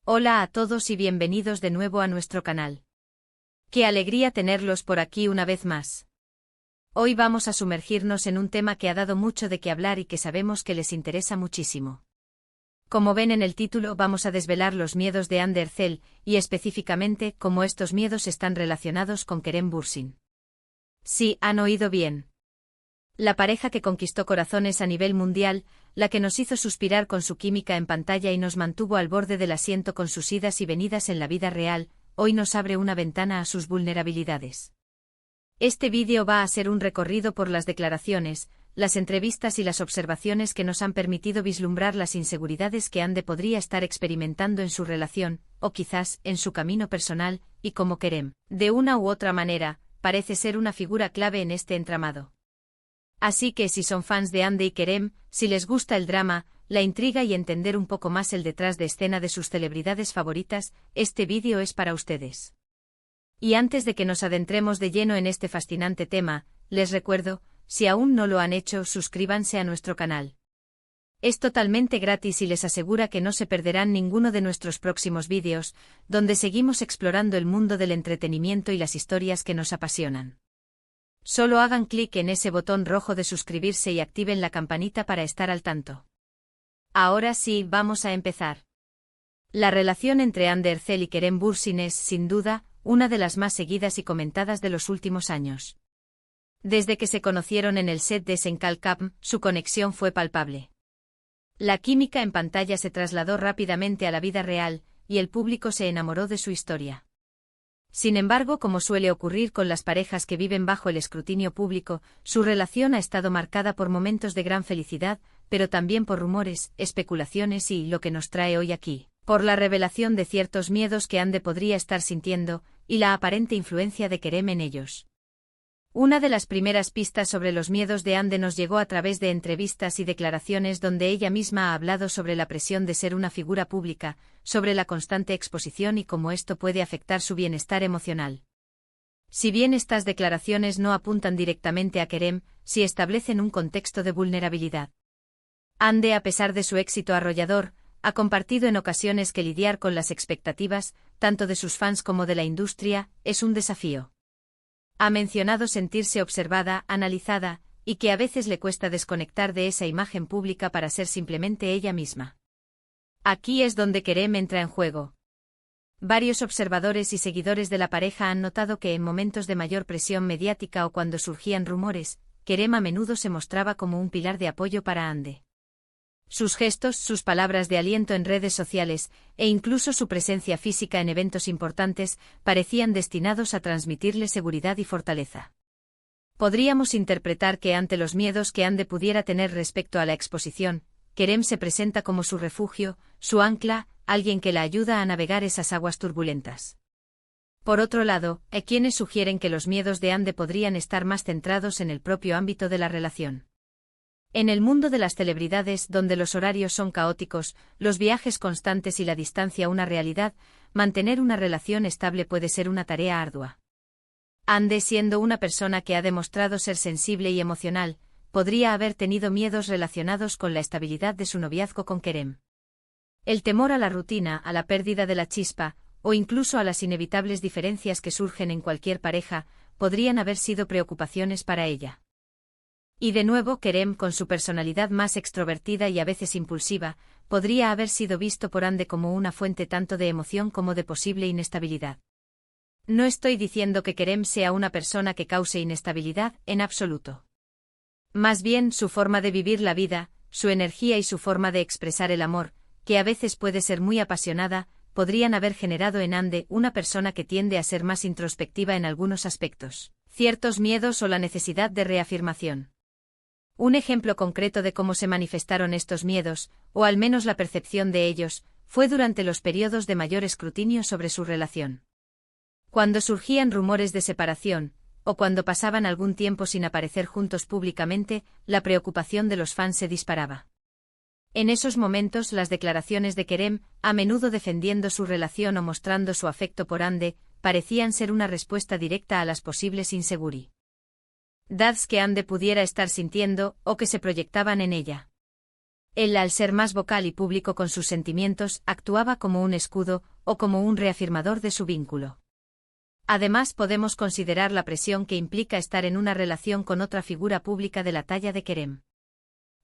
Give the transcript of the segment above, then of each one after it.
Hola a todos y bienvenidos de nuevo a nuestro canal. Qué alegría tenerlos por aquí una vez más. Hoy vamos a sumergirnos en un tema que ha dado mucho de qué hablar y que sabemos que les interesa muchísimo. Como ven en el título, vamos a desvelar los miedos de Hande Erçel y específicamente cómo estos miedos están relacionados con Kerem Bürsin. Sí, han oído bien. La pareja que conquistó corazones a nivel mundial, la que nos hizo suspirar con su química en pantalla y nos mantuvo al borde del asiento con sus idas y venidas en la vida real, hoy nos abre una ventana a sus vulnerabilidades. Este vídeo va a ser un recorrido por las declaraciones, las entrevistas y las observaciones que nos han permitido vislumbrar las inseguridades que Hande podría estar experimentando en su relación, o quizás en su camino personal, y como Kerem, de una u otra manera, parece ser una figura clave en este entramado. Así que si son fans de Hande y Kerem, si les gusta el drama, la intriga y entender un poco más el detrás de escena de sus celebridades favoritas, este vídeo es para ustedes. Y antes de que nos adentremos de lleno en este fascinante tema, les recuerdo, si aún no lo han hecho, suscríbanse a nuestro canal. Es totalmente gratis y les asegura que no se perderán ninguno de nuestros próximos vídeos, donde seguimos explorando el mundo del entretenimiento y las historias que nos apasionan. Solo hagan clic en ese botón rojo de suscribirse y activen la campanita para estar al tanto. Ahora sí, vamos a empezar. La relación entre Hande Erçel y Kerem Bürsin es, sin duda, una de las más seguidas y comentadas de los últimos años. Desde que se conocieron en el set de Senkal Camp, su conexión fue palpable. La química en pantalla se trasladó rápidamente a la vida real, y el público se enamoró de su historia. Sin embargo, como suele ocurrir con las parejas que viven bajo el escrutinio público, su relación ha estado marcada por momentos de gran felicidad, pero también por rumores, especulaciones y, lo que nos trae hoy aquí, por la revelación de ciertos miedos que Hande podría estar sintiendo, y la aparente influencia de Kerem en ellos. Una de las primeras pistas sobre los miedos de Hande nos llegó a través de entrevistas y declaraciones donde ella misma ha hablado sobre la presión de ser una figura pública, sobre la constante exposición y cómo esto puede afectar su bienestar emocional. Si bien estas declaraciones no apuntan directamente a Kerem, sí establecen un contexto de vulnerabilidad. Hande, a pesar de su éxito arrollador, ha compartido en ocasiones que lidiar con las expectativas, tanto de sus fans como de la industria, es un desafío. Ha mencionado sentirse observada, analizada, y que a veces le cuesta desconectar de esa imagen pública para ser simplemente ella misma. Aquí es donde Kerem entra en juego. Varios observadores y seguidores de la pareja han notado que en momentos de mayor presión mediática o cuando surgían rumores, Kerem a menudo se mostraba como un pilar de apoyo para Hande. Sus gestos, sus palabras de aliento en redes sociales, e incluso su presencia física en eventos importantes, parecían destinados a transmitirle seguridad y fortaleza. Podríamos interpretar que ante los miedos que Hande pudiera tener respecto a la exposición, Kerem se presenta como su refugio, su ancla, alguien que la ayuda a navegar esas aguas turbulentas. Por otro lado, hay quienes sugieren que los miedos de Hande podrían estar más centrados en el propio ámbito de la relación. En el mundo de las celebridades, donde los horarios son caóticos, los viajes constantes y la distancia una realidad, mantener una relación estable puede ser una tarea ardua. Hande, siendo una persona que ha demostrado ser sensible y emocional, podría haber tenido miedos relacionados con la estabilidad de su noviazgo con Kerem. El temor a la rutina, a la pérdida de la chispa, o incluso a las inevitables diferencias que surgen en cualquier pareja, podrían haber sido preocupaciones para ella. Y de nuevo, Kerem, con su personalidad más extrovertida y a veces impulsiva, podría haber sido visto por Hande como una fuente tanto de emoción como de posible inestabilidad. No estoy diciendo que Kerem sea una persona que cause inestabilidad, en absoluto. Más bien, su forma de vivir la vida, su energía y su forma de expresar el amor, que a veces puede ser muy apasionada, podrían haber generado en Hande una persona que tiende a ser más introspectiva en algunos aspectos, ciertos miedos o la necesidad de reafirmación. Un ejemplo concreto de cómo se manifestaron estos miedos, o al menos la percepción de ellos, fue durante los periodos de mayor escrutinio sobre su relación. Cuando surgían rumores de separación, o cuando pasaban algún tiempo sin aparecer juntos públicamente, la preocupación de los fans se disparaba. En esos momentos, las declaraciones de Kerem, a menudo defendiendo su relación o mostrando su afecto por Hande, parecían ser una respuesta directa a las posibles inseguridades que Hande pudiera estar sintiendo, o que se proyectaban en ella. Él, al ser más vocal y público con sus sentimientos, actuaba como un escudo, o como un reafirmador de su vínculo. Además, podemos considerar la presión que implica estar en una relación con otra figura pública de la talla de Kerem.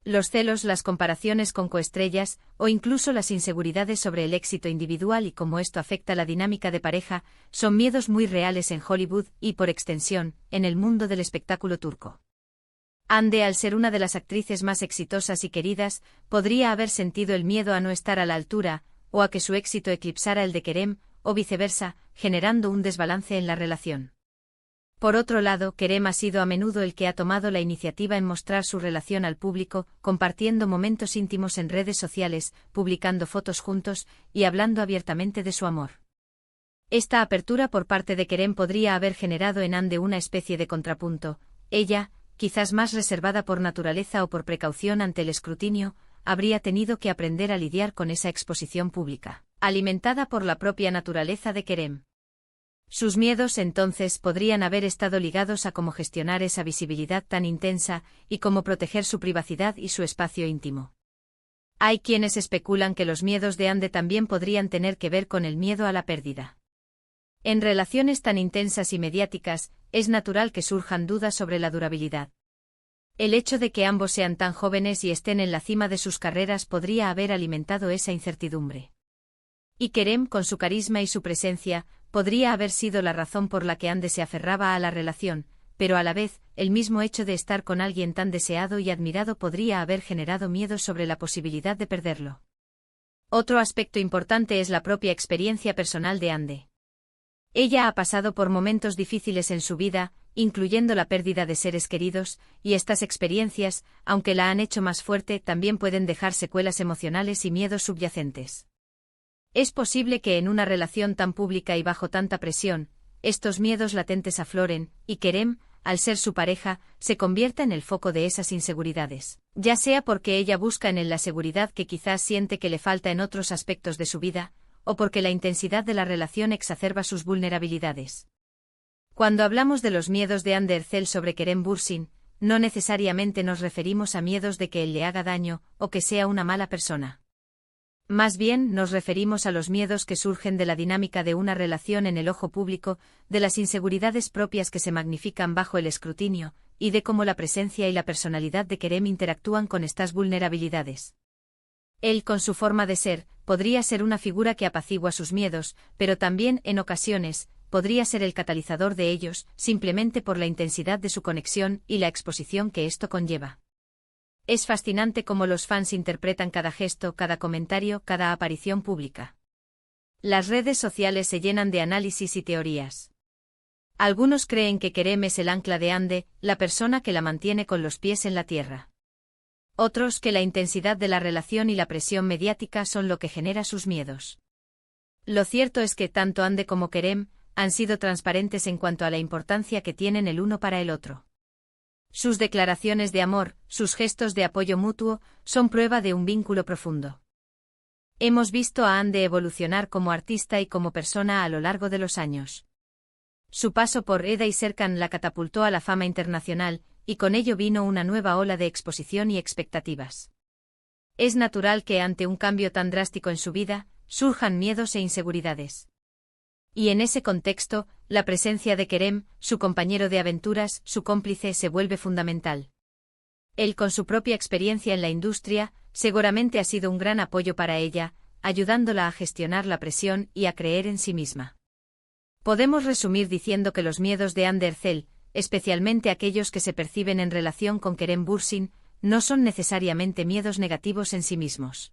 Los celos, las comparaciones con coestrellas, o incluso las inseguridades sobre el éxito individual y cómo esto afecta la dinámica de pareja, son miedos muy reales en Hollywood y, por extensión, en el mundo del espectáculo turco. Hande, al ser una de las actrices más exitosas y queridas, podría haber sentido el miedo a no estar a la altura, o a que su éxito eclipsara el de Kerem, o viceversa, generando un desbalance en la relación. Por otro lado, Kerem ha sido a menudo el que ha tomado la iniciativa en mostrar su relación al público, compartiendo momentos íntimos en redes sociales, publicando fotos juntos, y hablando abiertamente de su amor. Esta apertura por parte de Kerem podría haber generado en Hande una especie de contrapunto. Ella, quizás más reservada por naturaleza o por precaución ante el escrutinio, habría tenido que aprender a lidiar con esa exposición pública, alimentada por la propia naturaleza de Kerem. Sus miedos entonces podrían haber estado ligados a cómo gestionar esa visibilidad tan intensa y cómo proteger su privacidad y su espacio íntimo. Hay quienes especulan que los miedos de Hande también podrían tener que ver con el miedo a la pérdida. En relaciones tan intensas y mediáticas, es natural que surjan dudas sobre la durabilidad. El hecho de que ambos sean tan jóvenes y estén en la cima de sus carreras podría haber alimentado esa incertidumbre. Y Kerem, con su carisma y su presencia, podría haber sido la razón por la que Hande se aferraba a la relación, pero a la vez, el mismo hecho de estar con alguien tan deseado y admirado podría haber generado miedo sobre la posibilidad de perderlo. Otro aspecto importante es la propia experiencia personal de Hande. Ella ha pasado por momentos difíciles en su vida, incluyendo la pérdida de seres queridos, y estas experiencias, aunque la han hecho más fuerte, también pueden dejar secuelas emocionales y miedos subyacentes. Es posible que en una relación tan pública y bajo tanta presión, estos miedos latentes afloren, y Kerem, al ser su pareja, se convierta en el foco de esas inseguridades, ya sea porque ella busca en él la seguridad que quizás siente que le falta en otros aspectos de su vida, o porque la intensidad de la relación exacerba sus vulnerabilidades. Cuando hablamos de los miedos de Hande Erçel sobre Kerem Bürsin, no necesariamente nos referimos a miedos de que él le haga daño, o que sea una mala persona. Más bien nos referimos a los miedos que surgen de la dinámica de una relación en el ojo público, de las inseguridades propias que se magnifican bajo el escrutinio, y de cómo la presencia y la personalidad de Kerem interactúan con estas vulnerabilidades. Él, con su forma de ser, podría ser una figura que apacigua sus miedos, pero también, en ocasiones, podría ser el catalizador de ellos, simplemente por la intensidad de su conexión y la exposición que esto conlleva. Es fascinante cómo los fans interpretan cada gesto, cada comentario, cada aparición pública. Las redes sociales se llenan de análisis y teorías. Algunos creen que Kerem es el ancla de Hande, la persona que la mantiene con los pies en la tierra. Otros que la intensidad de la relación y la presión mediática son lo que genera sus miedos. Lo cierto es que tanto Hande como Kerem han sido transparentes en cuanto a la importancia que tienen el uno para el otro. Sus declaraciones de amor, sus gestos de apoyo mutuo, son prueba de un vínculo profundo. Hemos visto a Hande evolucionar como artista y como persona a lo largo de los años. Su paso por Eda y Serkan la catapultó a la fama internacional, y con ello vino una nueva ola de exposición y expectativas. Es natural que ante un cambio tan drástico en su vida, surjan miedos e inseguridades. Y en ese contexto, la presencia de Kerem, su compañero de aventuras, su cómplice, se vuelve fundamental. Él, con su propia experiencia en la industria, seguramente ha sido un gran apoyo para ella, ayudándola a gestionar la presión y a creer en sí misma. Podemos resumir diciendo que los miedos de Hande Erçel, especialmente aquellos que se perciben en relación con Kerem Bürsin, no son necesariamente miedos negativos en sí mismos.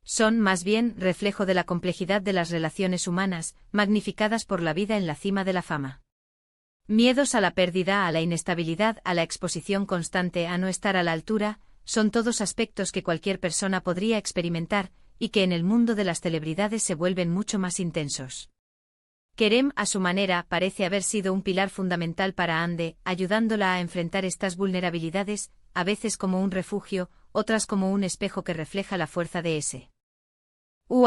Son, más bien, reflejo de la complejidad de las relaciones humanas, magnificadas por la vida en la cima de la fama. Miedos a la pérdida, a la inestabilidad, a la exposición constante, a no estar a la altura, son todos aspectos que cualquier persona podría experimentar, y que en el mundo de las celebridades se vuelven mucho más intensos. Kerem, a su manera, parece haber sido un pilar fundamental para Hande, ayudándola a enfrentar estas vulnerabilidades, a veces como un refugio, otras como un espejo que refleja la fuerza de ese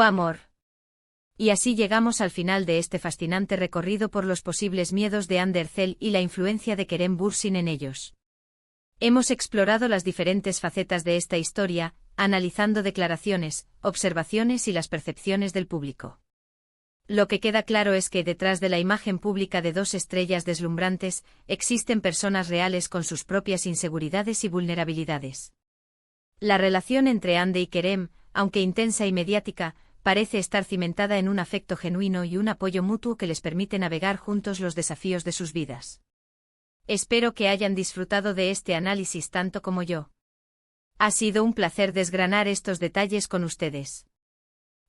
amor. Y así llegamos al final de este fascinante recorrido por los posibles miedos de Hande Erçel y la influencia de Kerem Bürsin en ellos. Hemos explorado las diferentes facetas de esta historia, analizando declaraciones, observaciones y las percepciones del público. Lo que queda claro es que detrás de la imagen pública de dos estrellas deslumbrantes, existen personas reales con sus propias inseguridades y vulnerabilidades. La relación entre Andy y Kerem, aunque intensa y mediática, parece estar cimentada en un afecto genuino y un apoyo mutuo que les permite navegar juntos los desafíos de sus vidas. Espero que hayan disfrutado de este análisis tanto como yo. Ha sido un placer desgranar estos detalles con ustedes.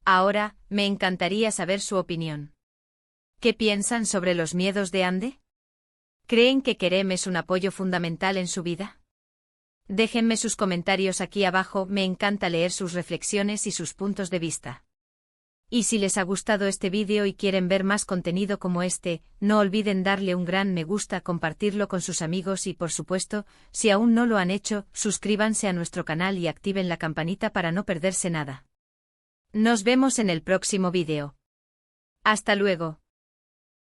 Ahora, me encantaría saber su opinión. ¿Qué piensan sobre los miedos de Andy? ¿Creen que Kerem es un apoyo fundamental en su vida? Déjenme sus comentarios aquí abajo, me encanta leer sus reflexiones y sus puntos de vista. Y si les ha gustado este vídeo y quieren ver más contenido como este, no olviden darle un gran me gusta, compartirlo con sus amigos y por supuesto, si aún no lo han hecho, suscríbanse a nuestro canal y activen la campanita para no perderse nada. Nos vemos en el próximo vídeo. Hasta luego.